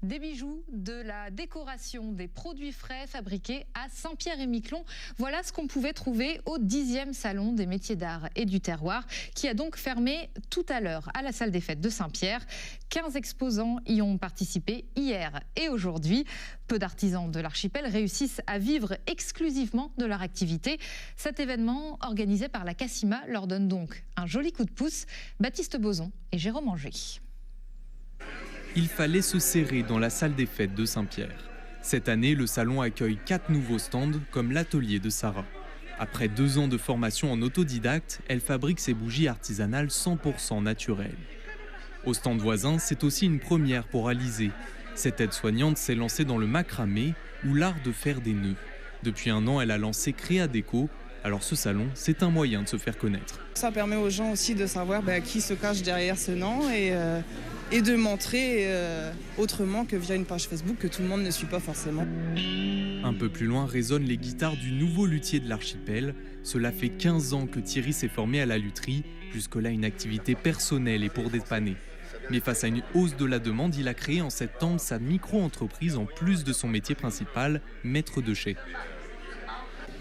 Des bijoux, de la décoration, des produits frais fabriqués à Saint-Pierre-et-Miquelon. Voilà ce qu'on pouvait trouver au 10e Salon des métiers d'art et du terroir, qui a donc fermé tout à l'heure à la salle des fêtes de Saint-Pierre. 15 exposants y ont participé hier et aujourd'hui. Peu d'artisans de l'archipel réussissent à vivre exclusivement de leur activité. Cet événement, organisé par la Cassima, leur donne donc un joli coup de pouce. Baptiste Boson et Jérôme Anger. Il fallait se serrer dans la salle des fêtes de Saint-Pierre. Cette année, le salon accueille 4 nouveaux stands, comme l'atelier de Sarah. Après 2 ans de formation en autodidacte, elle fabrique ses bougies artisanales 100% naturelles. Au stand voisin, c'est aussi une première pour Alizée. Cette aide-soignante s'est lancée dans le macramé, ou l'art de faire des nœuds. Depuis 1 an, elle a lancé Créa Déco. Alors ce salon, c'est un moyen de se faire connaître. Ça permet aux gens aussi de savoir qui se cache derrière ce nom et de montrer autrement que via une page Facebook que tout le monde ne suit pas forcément. Un peu plus loin résonnent les guitares du nouveau luthier de l'archipel. Cela fait 15 ans que Thierry s'est formé à la lutherie, jusque-là une activité personnelle et pour dépanner. Mais face à une hausse de la demande, il a créé en septembre sa micro-entreprise en plus de son métier principal, maître de chai.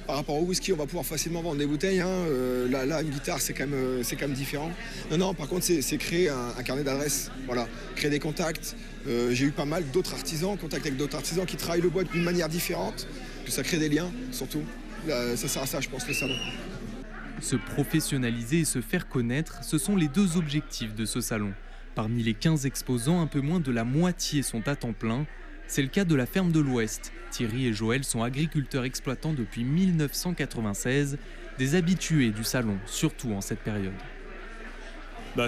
Par rapport au whisky, on va pouvoir facilement vendre des bouteilles. Là, une guitare, c'est quand même différent. Non, par contre, c'est créer un carnet d'adresses. Voilà, créer des contacts. J'ai eu pas mal d'autres artisans, contact avec d'autres artisans qui travaillent le bois d'une manière différente. Que ça crée des liens, surtout. Là, ça sert à ça, je pense, le salon. Se professionnaliser et se faire connaître, ce sont les 2 objectifs de ce salon. Parmi les 15 exposants, un peu moins de la moitié sont à temps plein. C'est le cas de la ferme de l'Ouest. Thierry et Joël sont agriculteurs exploitants depuis 1996, des habitués du salon, surtout en cette période.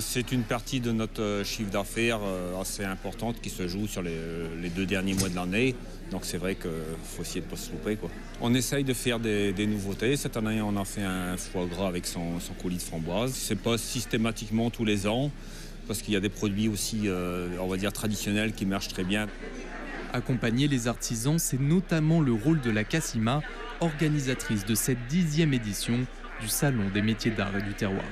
C'est une partie de notre chiffre d'affaires assez importante qui se joue sur les 2 derniers mois de l'année. Donc c'est vrai qu'il faut essayer de ne pas se louper, quoi. On essaye de faire des nouveautés. Cette année, on a fait un foie gras avec son coulis de framboise. C'est pas systématiquement tous les ans, parce qu'il y a des produits aussi, on va dire, traditionnels qui marchent très bien. Accompagner les artisans, c'est notamment le rôle de la Cassima, organisatrice de cette 10e édition du Salon des métiers d'art et du terroir.